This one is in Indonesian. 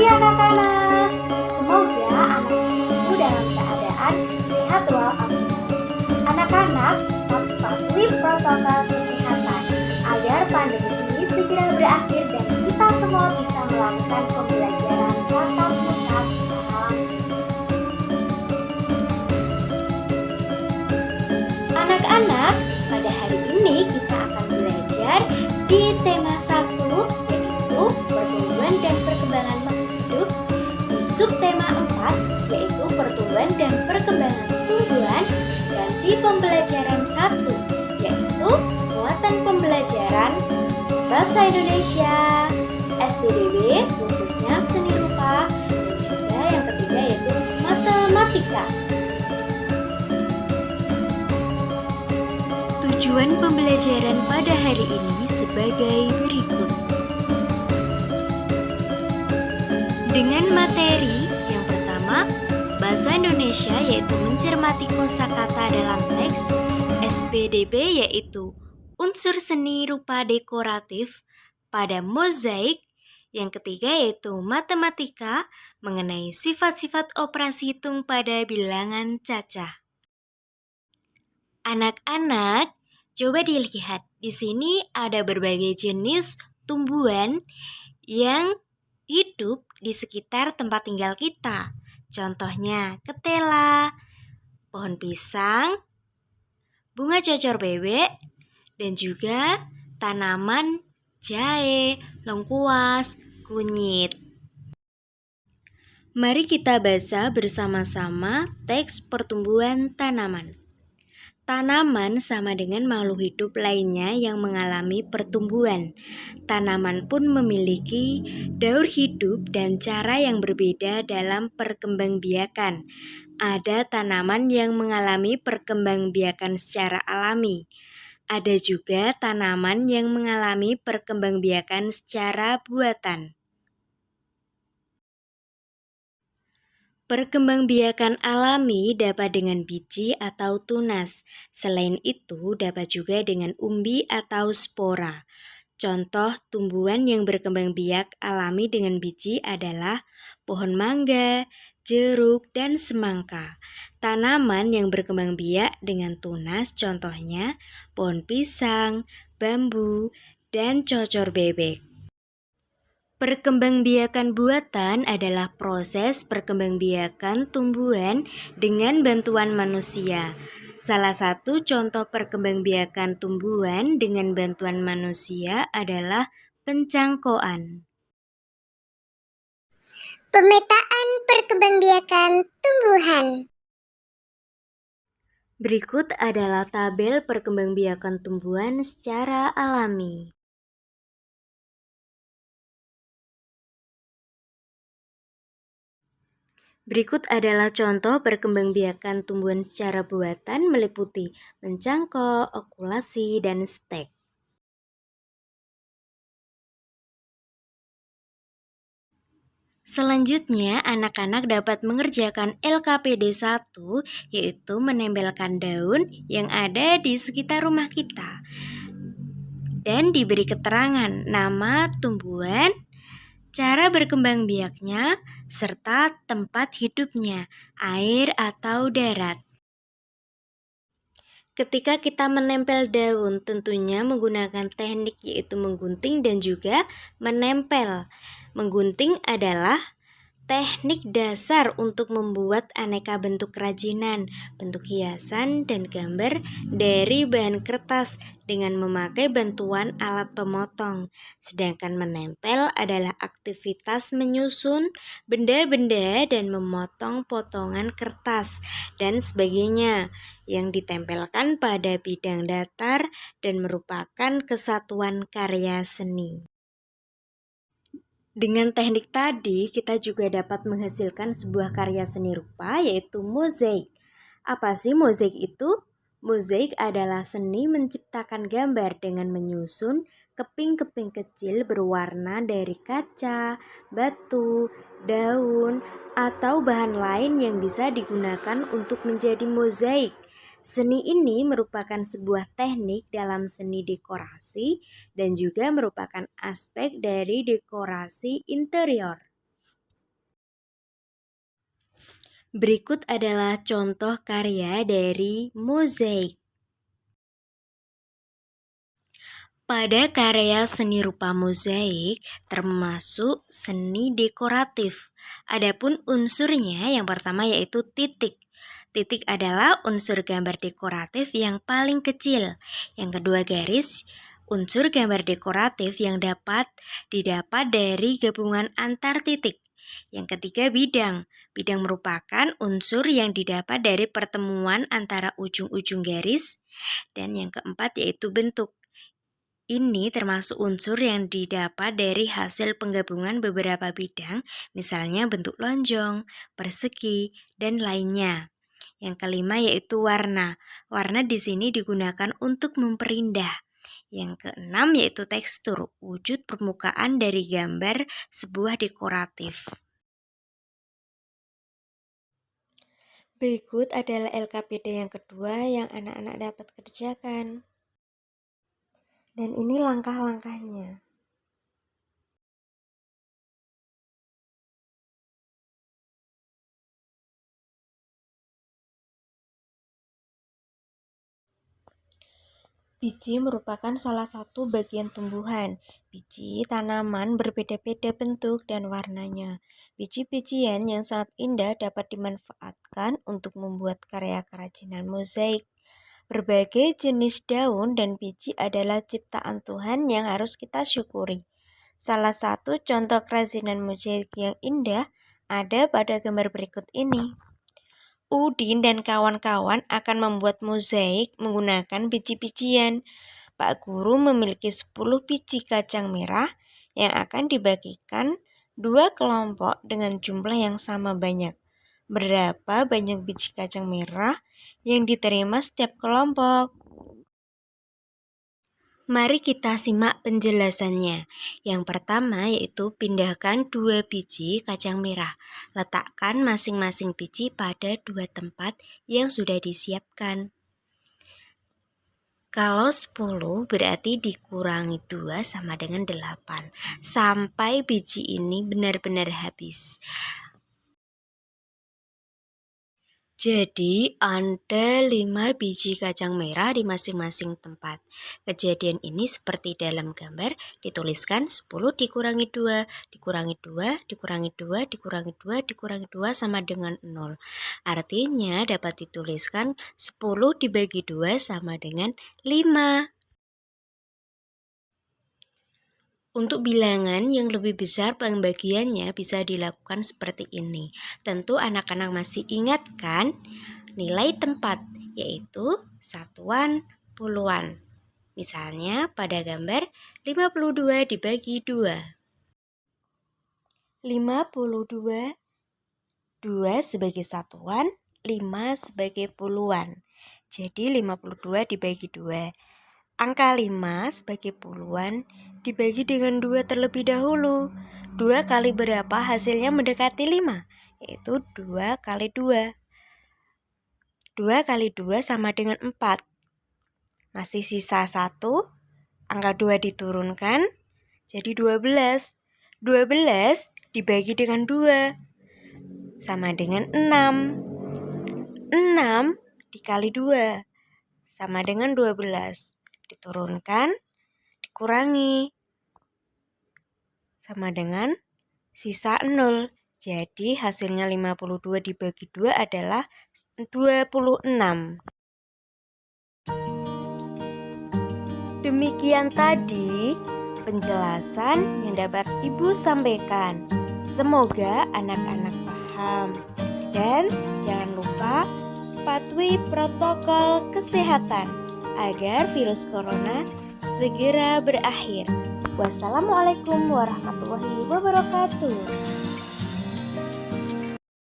pagi anak-anak. Semoga anak-anakku dalam keadaan sehat walafiat. Anak-anak, patuhi protokol kesehatan agar pandemi ini segera berakhir dan kita semua bisa melakukan pembelajaran tatap muka secara langsung. Anak-anak, pada hari ini kita akan belajar di tema 1, yaitu pertumbuhan dan perkembangan makhluk hidup. Di subtema 4, yaitu pertumbuhan dan perkembangan tumbuhan. Dan di pembelajaran 1, yaitu muatan pembelajaran Bahasa Indonesia, SPDB, khususnya seni rupa, dan juga yang ketiga yaitu matematika. Tujuan pembelajaran pada hari ini sebagai berikut. Dengan materi yang pertama, Bahasa Indonesia yaitu mencermati kosakata dalam teks, SPDB yaitu unsur seni rupa dekoratif pada mozaik, yang ketiga yaitu matematika mengenai sifat-sifat operasi hitung pada bilangan cacah. Anak-anak, coba dilihat, di sini ada berbagai jenis tumbuhan yang hidup di sekitar tempat tinggal kita. Contohnya ketela, pohon pisang, bunga cocor bebek, dan juga tanaman jahe, lengkuas, kunyit. Mari kita baca bersama-sama teks pertumbuhan tanaman. Tanaman sama dengan makhluk hidup lainnya yang mengalami pertumbuhan. Tanaman pun memiliki daur hidup dan cara yang berbeda dalam perkembangbiakan. Ada tanaman yang mengalami perkembangbiakan secara alami. Ada juga tanaman yang mengalami perkembangbiakan secara buatan. Perkembangbiakan alami dapat dengan biji atau tunas. Selain itu, dapat juga dengan umbi atau spora. Contoh tumbuhan yang berkembang biak alami dengan biji adalah pohon mangga, jeruk, dan semangka. Tanaman yang berkembang biak dengan tunas contohnya pohon pisang, bambu, dan cocor bebek. Perkembangbiakan buatan adalah proses perkembangbiakan tumbuhan dengan bantuan manusia. Salah satu contoh perkembangbiakan tumbuhan dengan bantuan manusia adalah pencangkokan. Pemetaan perkembangbiakan tumbuhan. Berikut adalah tabel perkembangbiakan tumbuhan secara alami. Berikut adalah contoh perkembangbiakan tumbuhan secara buatan meliputi mencangkok, okulasi, dan stek. Selanjutnya, anak-anak dapat mengerjakan LKPD 1, yaitu menempelkan daun yang ada di sekitar rumah kita. Dan diberi keterangan nama tumbuhan, cara berkembang biaknya, serta tempat hidupnya, air atau darat. Ketika kita menempel daun, tentunya menggunakan teknik yaitu menggunting dan juga menempel. Menggunting adalah teknik dasar untuk membuat aneka bentuk kerajinan, bentuk hiasan, dan gambar dari bahan kertas dengan memakai bantuan alat pemotong. Sedangkan menempel adalah aktivitas menyusun benda-benda dan memotong potongan kertas dan sebagainya yang ditempelkan pada bidang datar dan merupakan kesatuan karya seni. Dengan teknik tadi, kita juga dapat menghasilkan sebuah karya seni rupa, yaitu mozaik. Apa sih mozaik itu? Mozaik adalah seni menciptakan gambar dengan menyusun keping-keping kecil berwarna dari kaca, batu, daun, atau bahan lain yang bisa digunakan untuk menjadi mozaik. Seni ini merupakan sebuah teknik dalam seni dekorasi dan juga merupakan aspek dari dekorasi interior. Berikut adalah contoh karya dari mozaik. Pada karya seni rupa mozaik termasuk seni dekoratif. Adapun unsurnya yang pertama yaitu titik. Titik adalah unsur gambar dekoratif yang paling kecil. Yang kedua garis, unsur gambar dekoratif yang dapat didapat dari gabungan antar titik. Yang ketiga bidang. Bidang merupakan unsur yang didapat dari pertemuan antara ujung-ujung garis. Dan yang keempat yaitu bentuk. Ini termasuk unsur yang didapat dari hasil penggabungan beberapa bidang, misalnya bentuk lonjong, persegi, dan lainnya. Yang kelima yaitu warna. Warna di sini digunakan untuk memperindah. Yang keenam yaitu tekstur, wujud permukaan dari gambar sebuah dekoratif. Berikut adalah LKPD yang kedua yang anak-anak dapat kerjakan. Dan ini langkah-langkahnya. Biji merupakan salah satu bagian tumbuhan. Biji tanaman berbeda-beda bentuk dan warnanya. Biji-bijian yang sangat indah dapat dimanfaatkan untuk membuat karya kerajinan mozaik. Berbagai jenis daun dan biji adalah ciptaan Tuhan yang harus kita syukuri. Salah satu contoh kerajinan mozaik yang indah ada pada gambar berikut ini. Udin dan kawan-kawan akan membuat mozaik menggunakan biji-bijian. Pak Guru memiliki 10 biji kacang merah yang akan dibagikan 2 kelompok dengan jumlah yang sama banyak. Berapa banyak biji kacang merah yang diterima setiap kelompok? Mari kita simak penjelasannya. Yang pertama yaitu pindahkan 2 biji kacang merah. Letakkan masing-masing biji pada 2 tempat yang sudah disiapkan. Kalau 10 berarti dikurangi 2 sama dengan 8. Sampai biji ini benar-benar habis. Jadi ada 5 biji kacang merah di masing-masing tempat. Kejadian ini seperti dalam gambar dituliskan 10 dikurangi 2, dikurangi 2, dikurangi 2, dikurangi 2, dikurangi 2 sama dengan 0. Artinya dapat dituliskan 10 dibagi 2 sama dengan 5. Untuk bilangan yang lebih besar pembagiannya bisa dilakukan seperti ini. Tentu anak-anak masih ingat kan nilai tempat, yaitu satuan puluhan. Misalnya pada gambar 52 dibagi 2. 52, 2 sebagai satuan, 5 sebagai puluhan. Jadi 52 dibagi 2. Angka 5 sebagai puluhan dibagi dengan 2 terlebih dahulu. 2 kali berapa hasilnya mendekati 5? Yaitu 2 kali 2. 2 kali 2 sama dengan 4. Masih sisa 1. Angka 2 diturunkan. Jadi 12. 12 dibagi dengan 2. Sama dengan 6. 6 dikali 2. Sama dengan 12. Diturunkan, dikurangi, sama dengan sisa 0. Jadi hasilnya 52 dibagi 2 adalah 26. Demikian tadi penjelasan yang dapat Ibu sampaikan. Semoga anak-anak paham. Dan jangan lupa patuhi protokol kesehatan agar virus corona segera berakhir. Wassalamualaikum warahmatullahi wabarakatuh.